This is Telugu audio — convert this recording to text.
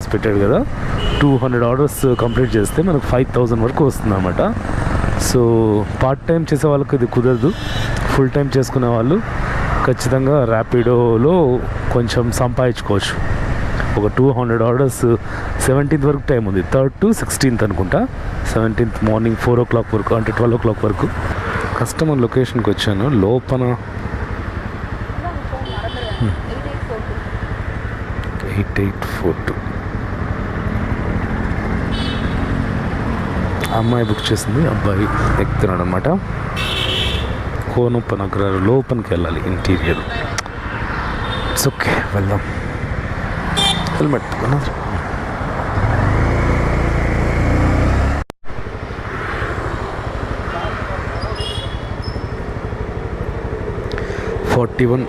ఆర్డర్స్ పెట్టాడు కదా, 200 ఆర్డర్స్ కంప్లీట్ చేస్తే మనకు 5,000 వరకు వస్తుంది అన్నమాట. సో పార్ట్ టైం చేసే వాళ్ళకి ఇది కుదరదు. ఫుల్ టైం చేసుకునే వాళ్ళు ఖచ్చితంగా ర్యాపిడోలో కొంచెం సంపాదించుకోవచ్చు. ఒక 200 ఆర్డర్స్ 17th వరకు టైం ఉంది, 3rd to 16th అనుకుంటా. 17th మార్నింగ్ 4 o'clock వరకు, అంటే 12 o'clock వరకు. కస్టమర్ లొకేషన్కి వచ్చాను. లోపల 8842 అమ్మాయి బుక్ చేసింది, అబ్బాయి ఎక్కుతున్నాడు అనమాట. కోనప్ప నగరాలు లోపలికి వెళ్ళాలి, ఇంటీరియర్. ఇట్స్ ఓకే, వెళ్దాం. హెల్మెట్ 41